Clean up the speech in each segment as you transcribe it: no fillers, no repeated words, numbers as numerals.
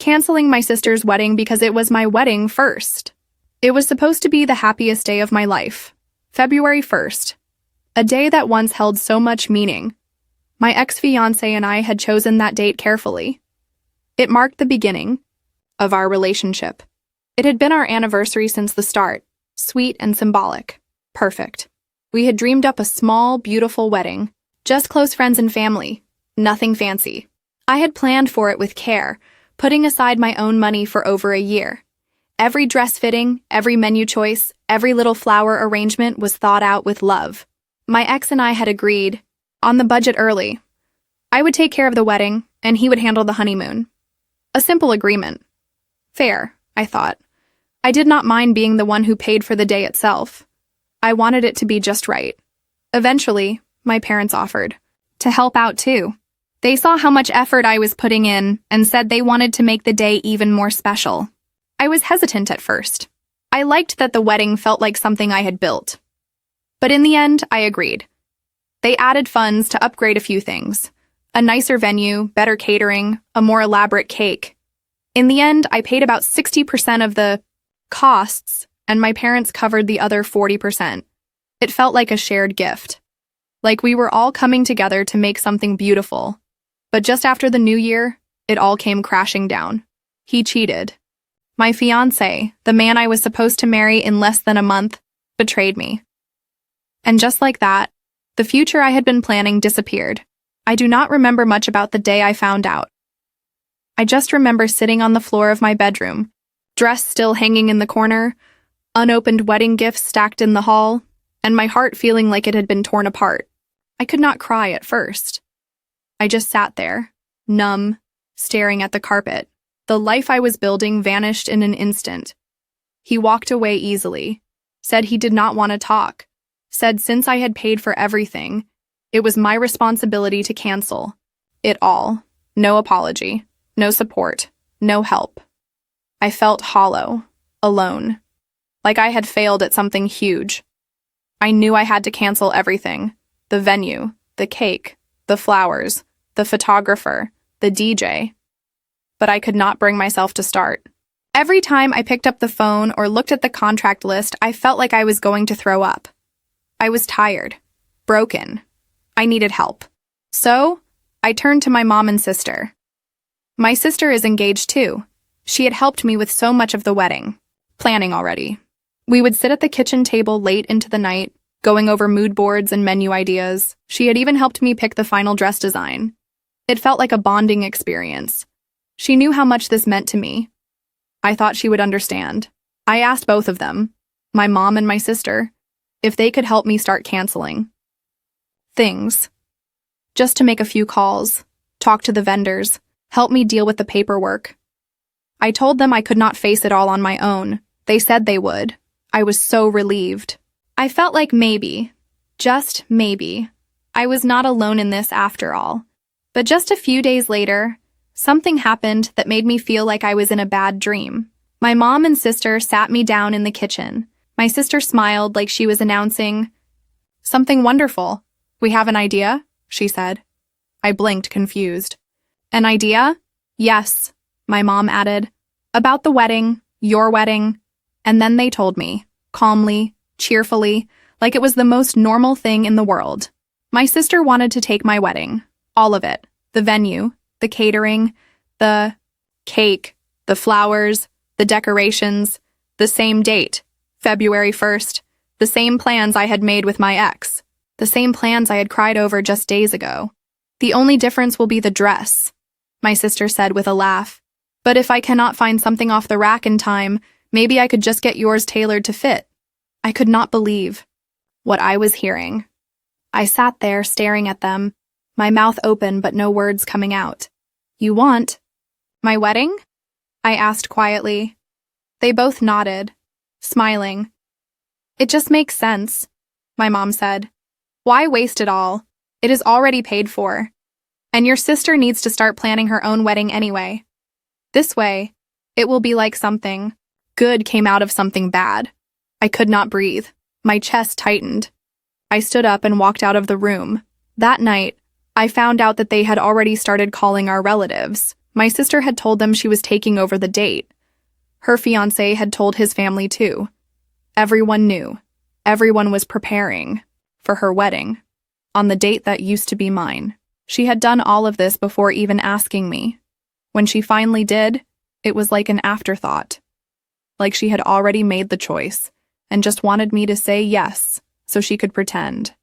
canceling my sister's wedding because it was my wedding first. It was supposed to be the happiest day of my life. February 1st. A day that once held so much meaning. My ex-fiancé and I had chosen that date carefully. It marked the beginning of our relationship. It had been our anniversary since the start, sweet and symbolic. Perfect. We had dreamed up a small, beautiful wedding, just close friends and family, nothing fancy. I had planned for it with care, putting aside my own money for over a year. Every dress fitting, every menu choice, every little flower arrangement was thought out with love. My ex and I had agreed on the budget early. I would take care of the wedding, and he would handle the honeymoon. A simple agreement. Fair, I thought. I did not mind being the one who paid for the day itself. I wanted it to be just right. Eventually, my parents offered to help out too. They saw how much effort I was putting in and said they wanted to make the day even more special. I was hesitant at first. I liked that the wedding felt like something I had built. But in the end, I agreed. They added funds to upgrade a few things. A nicer venue, better catering, a more elaborate cake. In the end, I paid about 60% of the costs, and my parents covered the other 40%. It felt like a shared gift. Like we were all coming together to make something beautiful. But just after the new year, it all came crashing down. He cheated. My fiancé, the man I was supposed to marry in less than a month, betrayed me. And just like that, the future I had been planning disappeared. I do not remember much about the day I found out. I just remember sitting on the floor of my bedroom, dress still hanging in the corner, unopened wedding gifts stacked in the hall, and my heart feeling like it had been torn apart. I could not cry at first. I just sat there, numb, staring at the carpet. The life I was building vanished in an instant. He walked away easily, said he did not want to talk, said since I had paid for everything, it was my responsibility to cancel it all. No apology, no support, no help. I felt hollow, alone, like I had failed at something huge. I knew I had to cancel everything. The venue, the cake, the flowers, the photographer, the DJ. But I could not bring myself to start. Every time I picked up the phone or looked at the contract list, I felt like I was going to throw up. I was tired, broken. I needed help. So, I turned to my mom and sister. My sister is engaged too. She had helped me with so much of the wedding, planning already. We would sit at the kitchen table late into the night, going over mood boards and menu ideas. She had even helped me pick the final dress design. It felt like a bonding experience. She knew how much this meant to me. I thought she would understand. I asked both of them, my mom and my sister, if they could help me start canceling things. Just to make a few calls, talk to the vendors, help me deal with the paperwork. I told them I could not face it all on my own. They said they would. I was so relieved. I felt like maybe, just maybe, I was not alone in this after all. But just a few days later, something happened that made me feel like I was in a bad dream. My mom and sister sat me down in the kitchen. My sister smiled like she was announcing something wonderful. "We have an idea," she said. I blinked, confused. "An idea?" "Yes," my mom added. "About the wedding, your wedding." And then they told me, calmly, cheerfully, like it was the most normal thing in the world. My sister wanted to take my wedding, all of it, the venue, the catering, the cake, the flowers, the decorations, the same date, February 1st, the same plans I had made with my ex, the same plans I had cried over just days ago. "The only difference will be the dress," my sister said with a laugh. "But if I cannot find something off the rack in time, maybe I could just get yours tailored to fit." I could not believe what I was hearing. I sat there staring at them, my mouth open but no words coming out. "You want my wedding?" I asked quietly. They both nodded, smiling. "It just makes sense," my mom said. "Why waste it all? It is already paid for. And your sister needs to start planning her own wedding anyway. This way, it will be like something good came out of something bad." I could not breathe. My chest tightened. I stood up and walked out of the room. That night, I found out that they had already started calling our relatives, My sister had told them she was taking over the date. Her fiancé had told his family too. Everyone knew. Everyone was preparing for her wedding, on the date that used to be mine. She had done all of this before even asking me. When she finally did, it was like an afterthought. Like she had already made the choice and just wanted me to say yes so she could pretend.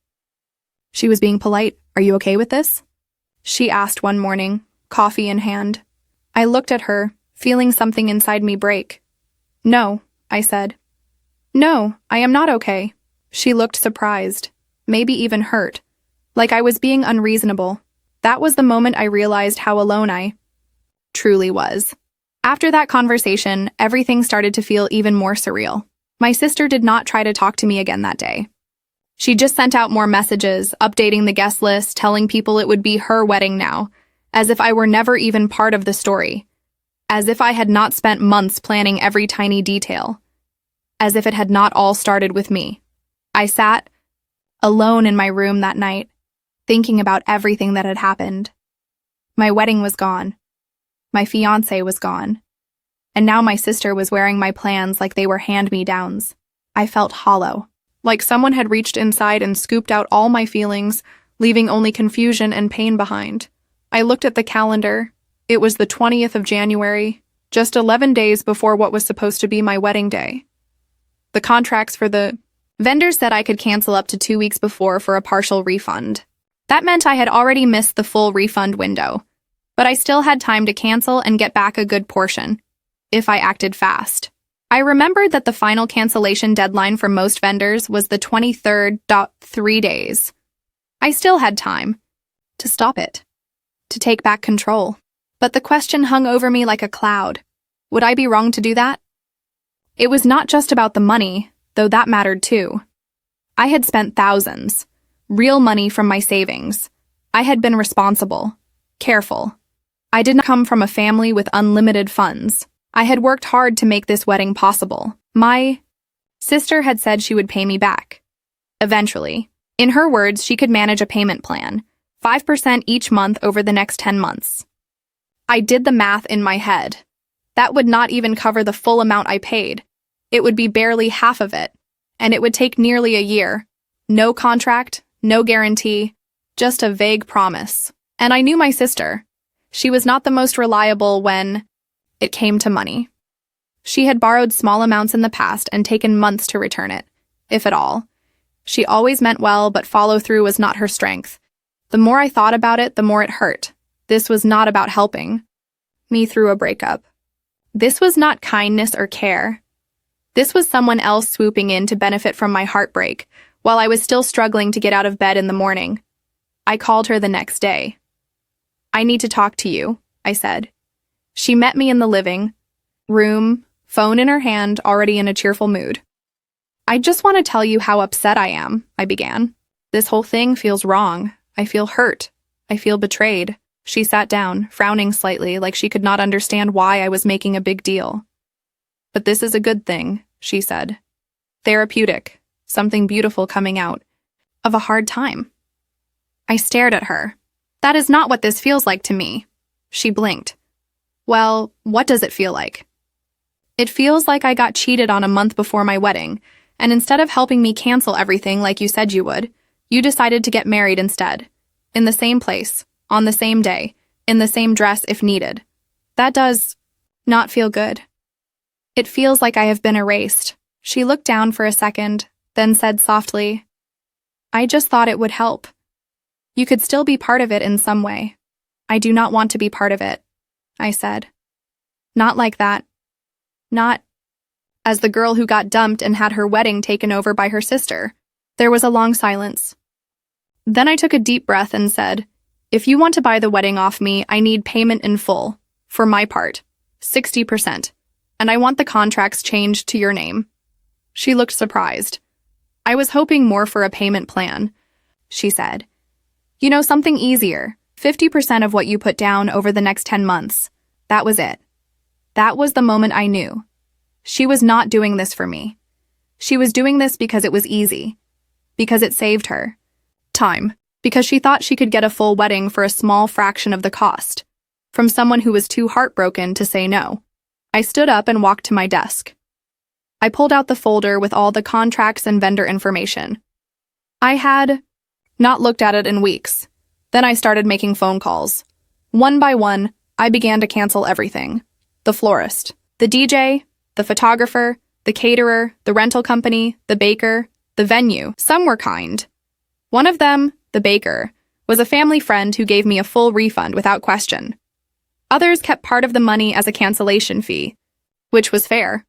She was being polite. "Are you okay with this?" she asked one morning, coffee in hand. I looked at her, feeling something inside me break. "No," I said. "No, I am not okay." She looked surprised, maybe even hurt, like I was being unreasonable. That was the moment I realized how alone I truly was. After that conversation, everything started to feel even more surreal. My sister did not try to talk to me again that day. She just sent out more messages, updating the guest list, telling people it would be her wedding now, as if I were never even part of the story, as if I had not spent months planning every tiny detail, as if it had not all started with me. I sat alone in my room that night, thinking about everything that had happened. My wedding was gone. My fiancé was gone. And now my sister was wearing my plans like they were hand-me-downs. I felt hollow, like someone had reached inside and scooped out all my feelings, leaving only confusion and pain behind. I looked at the calendar. It was the 20th of January, just 11 days before what was supposed to be my wedding day. The contracts for the vendors said I could cancel up to 2 weeks before for a partial refund. That meant I had already missed the full refund window, but I still had time to cancel and get back a good portion, if I acted fast. I remembered that the final cancellation deadline for most vendors was the 23rd. 3 days. I still had time to stop it, to take back control. But the question hung over me like a cloud. Would I be wrong to do that? It was not just about the money, though that mattered too. I had spent thousands, real money from my savings. I had been responsible, careful. I did not come from a family with unlimited funds. I had worked hard to make this wedding possible. My sister had said she would pay me back. Eventually. In her words, she could manage a payment plan, 5% each month over the next 10 months. I did the math in my head. That would not even cover the full amount I paid. It would be barely half of it, and it would take nearly a year. No contract, no guarantee, just a vague promise. And I knew my sister. She was not the most reliable when it came to money. She had borrowed small amounts in the past and taken months to return it, if at all. She always meant well, but follow-through was not her strength. The more I thought about it, the more it hurt. This was not about helping me through a breakup. This was not kindness or care. This was someone else swooping in to benefit from my heartbreak, while I was still struggling to get out of bed in the morning. I called her the next day. "I need to talk to you," I said. She met me in the living room, phone in her hand, already in a cheerful mood. "I just want to tell you how upset I am," I began. "This whole thing feels wrong. I feel hurt. I feel betrayed." She sat down, frowning slightly, like she could not understand why I was making a big deal. "But this is a good thing," she said. "Therapeutic. Something beautiful coming out of a hard time." I stared at her. "That is not what this feels like to me." She blinked. "Well, what does it feel like?" "It feels like I got cheated on a month before my wedding, and instead of helping me cancel everything like you said you would, you decided to get married instead. In the same place, on the same day, in the same dress if needed. That does not feel good. It feels like I have been erased." She looked down for a second, then said softly, "I just thought it would help. You could still be part of it in some way." "I do not want to be part of it," I said. "Not like that. Not as the girl who got dumped and had her wedding taken over by her sister." There was a long silence. Then I took a deep breath and said, "If you want to buy the wedding off me, I need payment in full. For my part, 60%. And I want the contracts changed to your name." She looked surprised. "I was hoping more for a payment plan," she said. "You know, something easier. 50% of what you put down over the next 10 months. That was it." That was the moment I knew. She was not doing this for me. She was doing this because it was easy. Because it saved her time. Because she thought she could get a full wedding for a small fraction of the cost. from someone who was too heartbroken to say no. I stood up and walked to my desk. I pulled out the folder with all the contracts and vendor information. I had not looked at it in weeks. Then I started making phone calls. One by one, I began to cancel everything. The florist, the DJ, the photographer, the caterer, the rental company, the baker, the venue. Some were kind. One of them, the baker, was a family friend who gave me a full refund without question. Others kept part of the money as a cancellation fee, which was fair.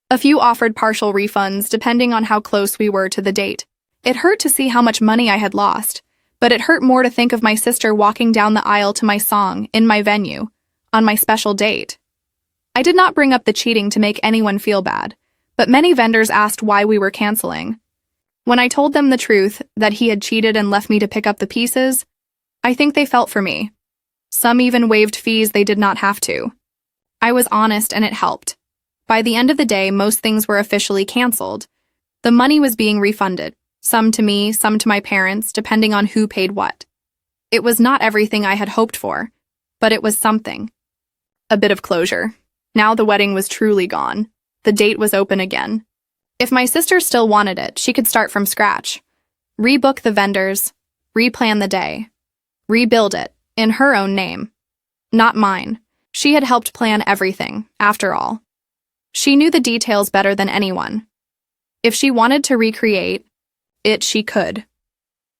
A few offered partial refunds depending on how close we were to the date. It hurt to see how much money I had lost, but it hurt more to think of my sister walking down the aisle to my song in my venue on my special date. I did not bring up the cheating to make anyone feel bad, but many vendors asked why we were canceling. When I told them the truth, that he had cheated and left me to pick up the pieces, I think they felt for me. Some even waived fees they did not have to. I was honest and it helped. By the end of the day, most things were officially canceled. The money was being refunded, some to me, some to my parents, depending on who paid what. It was not everything I had hoped for, but it was something. A bit of closure. Now the wedding was truly gone. The date was open again. If my sister still wanted it, she could start from scratch. Rebook the vendors, replan the day, rebuild it, in her own name. Not mine. She had helped plan everything, after all. She knew the details better than anyone. If she wanted to recreate it, she could.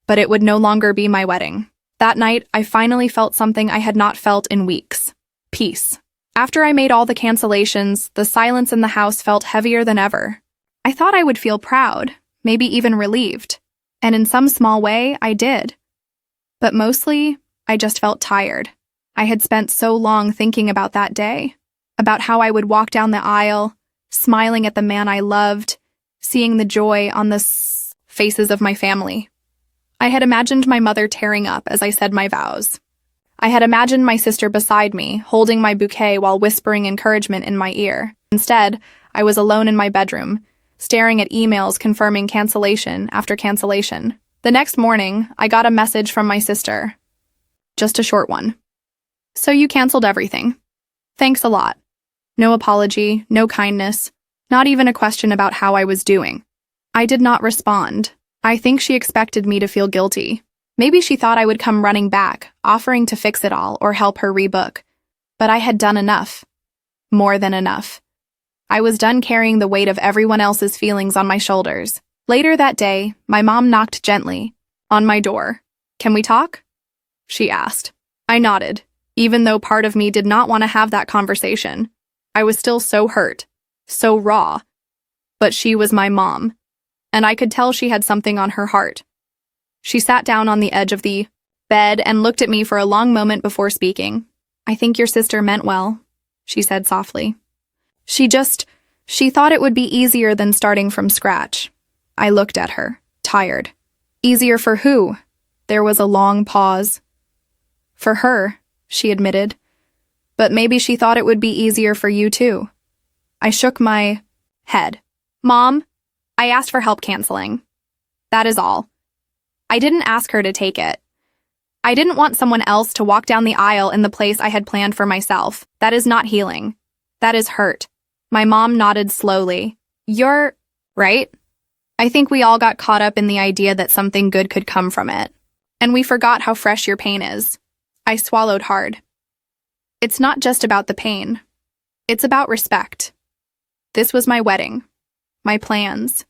But it would no longer be my wedding. That night, I finally felt something I had not felt in weeks. Peace. After I made all the cancellations, the silence in the house felt heavier than ever. I thought I would feel proud, maybe even relieved. And in some small way, I did. But mostly, I just felt tired. I had spent so long thinking about that day, about how I would walk down the aisle, smiling at the man I loved, seeing the joy on the faces of my family. I had imagined my mother tearing up as I said my vows. I had imagined my sister beside me, holding my bouquet while whispering encouragement in my ear. Instead, I was alone in my bedroom, staring at emails confirming cancellation after cancellation. The next morning, I got a message from my sister. Just a short one. So you canceled everything. Thanks a lot. No apology, no kindness, not even a question about how I was doing. I did not respond. I think she expected me to feel guilty. Maybe she thought I would come running back, offering to fix it all or help her rebook. But I had done enough. More than enough. I was done carrying the weight of everyone else's feelings on my shoulders. Later that day, my mom knocked gently on my door. "Can we talk?" she asked. I nodded, even though part of me did not want to have that conversation. I was still so hurt, so raw. But she was my mom, and I could tell she had something on her heart. She sat down on the edge of the bed and looked at me for a long moment before speaking. "I think your sister meant well," she said softly. She thought it would be easier than starting from scratch. I looked at her, tired. Easier for who? There was a long pause. For her, she admitted. But maybe she thought it would be easier for you too. I shook my head. "Mom, I asked for help canceling. That is all. I didn't ask her to take it. I didn't want someone else to walk down the aisle in the place I had planned for myself. That is not healing. That is hurt." My mom nodded slowly. "You're right." I think we all got caught up in the idea that something good could come from it. And we forgot how fresh your pain is. I swallowed hard. It's not just about the pain. It's about respect. This was my wedding, my plans,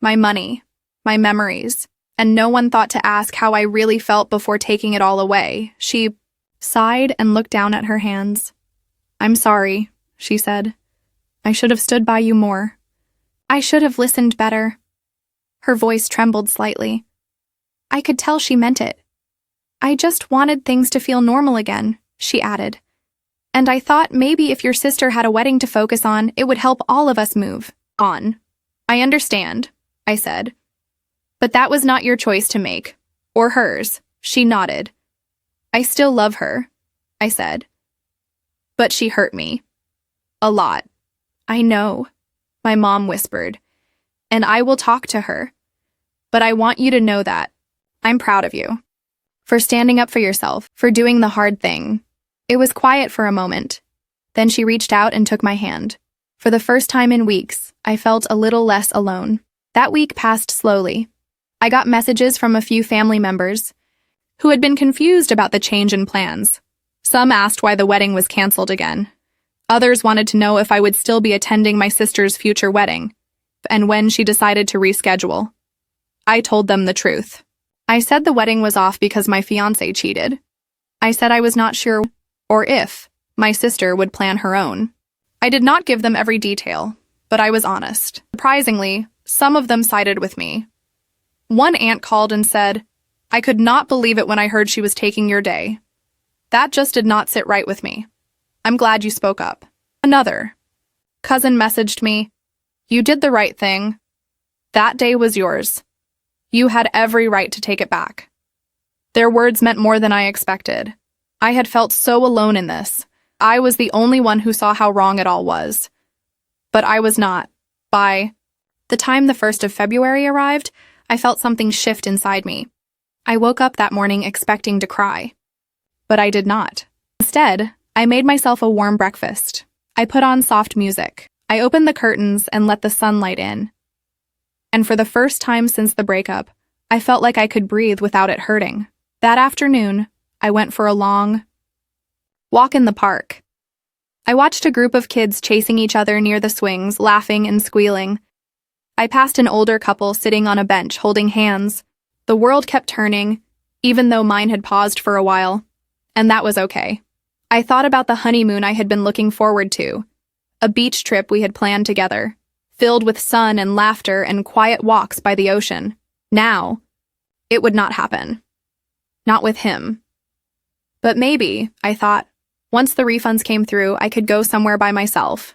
my money, my memories, and no one thought to ask how I really felt before taking it all away. She sighed and looked down at her hands. "I'm sorry," she said. "I should have stood by you more. I should have listened better." Her voice trembled slightly. I could tell she meant it. "I just wanted things to feel normal again," she added. "And I thought maybe if your sister had a wedding to focus on, it would help all of us move on." "I understand," I said. "But that was not your choice to make. Or hers." She nodded. "I still love her," I said. "But she hurt me. A lot." "I know," my mom whispered. "And I will talk to her. But I want you to know that I'm proud of you. For standing up for yourself, for doing the hard thing, It was quiet for a moment. Then she reached out and took my hand. For the first time in weeks, I felt a little less alone. That week passed slowly. I got messages from a few family members who had been confused about the change in plans. Some asked why the wedding was canceled again. Others wanted to know if I would still be attending my sister's future wedding, and when she decided to reschedule. I told them the truth. I said the wedding was off because my fiancé cheated. I said I was not sure or if my sister would plan her own. I did not give them every detail, but I was honest. Surprisingly, some of them sided with me. One aunt called and said, "I could not believe it when I heard she was taking your day. That just did not sit right with me. I'm glad you spoke up." Another cousin messaged me, "You did the right thing. That day was yours. You had every right to take it back." Their words meant more than I expected. I had felt so alone in this. I was the only one who saw how wrong it all was. But I was not. By the time the 1st of February arrived, I felt something shift inside me. I woke up that morning expecting to cry. But I did not. Instead, I made myself a warm breakfast. I put on soft music. I opened the curtains and let the sunlight in. And for the first time since the breakup, I felt like I could breathe without it hurting. That afternoon, I went for a long walk in the park. I watched a group of kids chasing each other near the swings, laughing and squealing. I passed an older couple sitting on a bench holding hands. The world kept turning, even though mine had paused for a while. And that was okay. I thought about the honeymoon I had been looking forward to, a beach trip we had planned together, filled with sun and laughter and quiet walks by the ocean. Now, it would not happen. Not with him. But maybe, I thought, once the refunds came through, I could go somewhere by myself.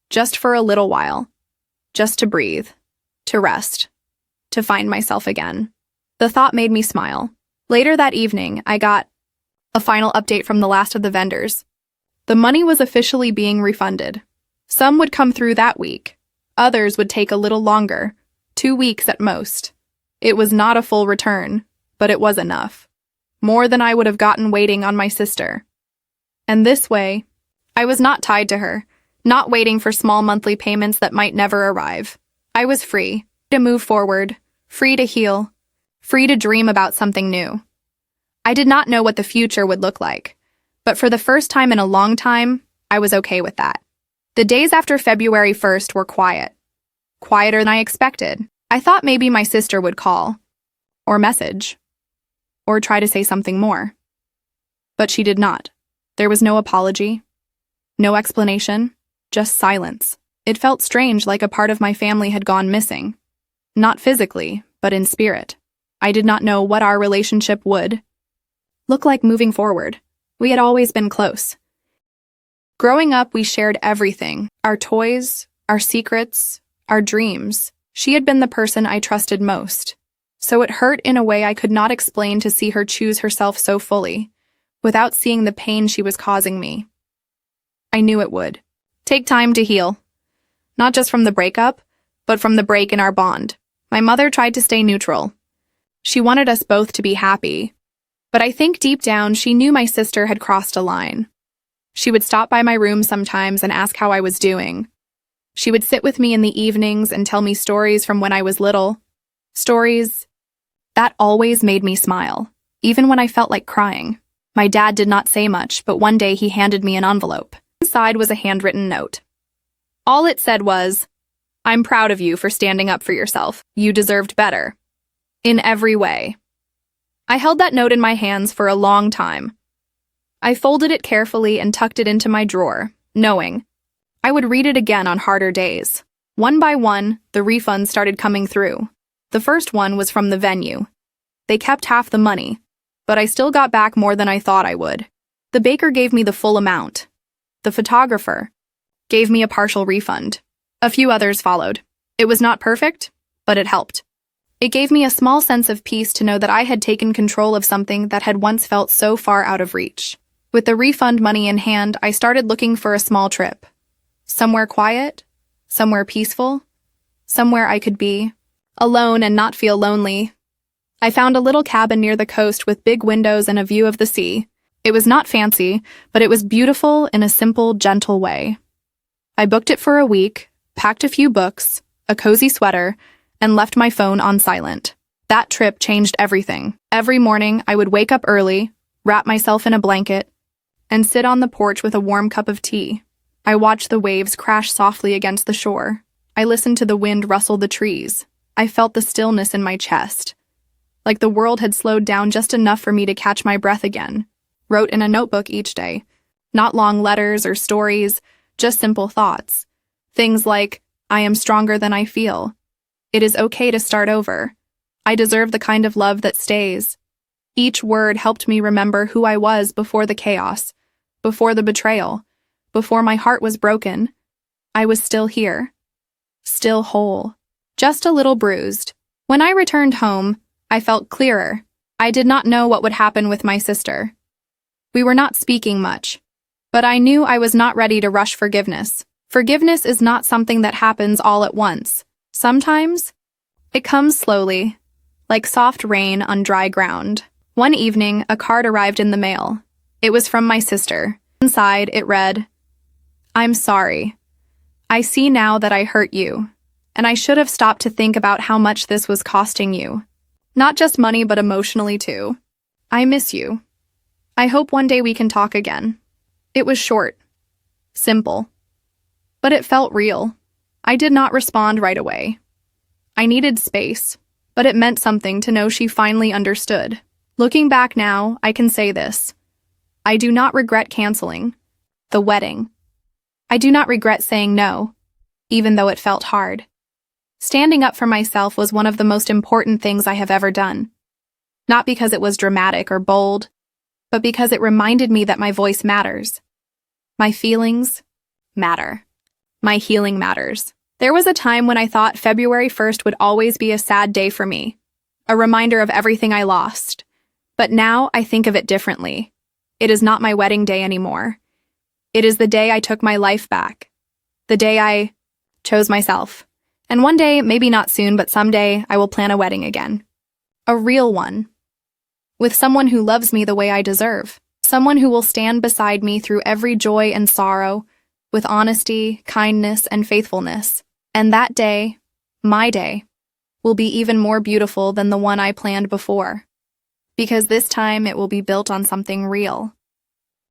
Just for a little while. Just to breathe. To rest. To find myself again. The thought made me smile. Later that evening, I got a final update from the last of the vendors. The money was officially being refunded. Some would come through that week. Others would take a little longer, 2 weeks at most. It was not a full return, but it was enough. More than I would have gotten waiting on my sister. And this way, I was not tied to her, not waiting for small monthly payments that might never arrive. I was free to move forward, free to heal, free to dream about something new. I did not know what the future would look like, but for the first time in a long time, I was okay with that. The days after February 1st were quiet. Quieter than I expected. I thought maybe my sister would call, or message, or try to say something more. But she did not. There was no apology, no explanation, just silence. It felt strange, like a part of my family had gone missing. Not physically, but in spirit. I did not know what our relationship would look like moving forward. We had always been close. Growing up, we shared everything. Our toys, our secrets, our dreams. She had been the person I trusted most. So it hurt in a way I could not explain to see her choose herself so fully, without seeing the pain she was causing me. I knew it would take time to heal. Not just from the breakup, but from the break in our bond. My mother tried to stay neutral. She wanted us both to be happy. But I think deep down she knew my sister had crossed a line. She would stop by my room sometimes and ask how I was doing. She would sit with me in the evenings and tell me stories from when I was little. Stories that always made me smile, even when I felt like crying. My dad did not say much, but one day he handed me an envelope. Inside was a handwritten note. All it said was, "I'm proud of you for standing up for yourself. You deserved better. In every way." I held that note in my hands for a long time. I folded it carefully and tucked it into my drawer, knowing I would read it again on harder days. One by one, the refunds started coming through. The first one was from the venue. They kept half the money, but I still got back more than I thought I would. The baker gave me the full amount. The photographer gave me a partial refund. A few others followed. It was not perfect, but it helped. It gave me a small sense of peace to know that I had taken control of something that had once felt so far out of reach. With the refund money in hand, I started looking for a small trip. Somewhere quiet, somewhere peaceful, somewhere I could be alone and not feel lonely. I found a little cabin near the coast with big windows and a view of the sea. It was not fancy, but it was beautiful in a simple, gentle way. I booked it for a week, packed a few books, a cozy sweater, and left my phone on silent. That trip changed everything. Every morning, I would wake up early, wrap myself in a blanket, and sit on the porch with a warm cup of tea. I watched the waves crash softly against the shore. I listened to the wind rustle the trees. I felt the stillness in my chest, like the world had slowed down just enough for me to catch my breath again. Wrote in a notebook each day. Not long letters or stories, just simple thoughts. Things like, I am stronger than I feel. It is okay to start over. I deserve the kind of love that stays. Each word helped me remember who I was before the chaos, before the betrayal, before my heart was broken. I was still here. Still whole. Just a little bruised. When I returned home, I felt clearer. I did not know what would happen with my sister. We were not speaking much, but I knew I was not ready to rush forgiveness. Forgiveness is not something that happens all at once. Sometimes, it comes slowly, like soft rain on dry ground. One evening, a card arrived in the mail. It was from my sister. Inside, it read, I'm sorry. I see now that I hurt you, and I should have stopped to think about how much this was costing you. Not just money, but emotionally too. I miss you. I hope one day we can talk again. It was short, simple, but it felt real. I did not respond right away. I needed space, but it meant something to know she finally understood. Looking back now, I can say this. I do not regret canceling the wedding. I do not regret saying no, even though it felt hard. Standing up for myself was one of the most important things I have ever done. Not because it was dramatic or bold, but because it reminded me that my voice matters. My feelings matter. My healing matters. There was a time when I thought February 1st would always be a sad day for me, a reminder of everything I lost. But now I think of it differently. It is not my wedding day anymore. It is the day I took my life back. The day I chose myself. And one day, maybe not soon, but someday, I will plan a wedding again. A real one. With someone who loves me the way I deserve. Someone who will stand beside me through every joy and sorrow, with honesty, kindness, and faithfulness. And that day, my day, will be even more beautiful than the one I planned before. Because this time it will be built on something real.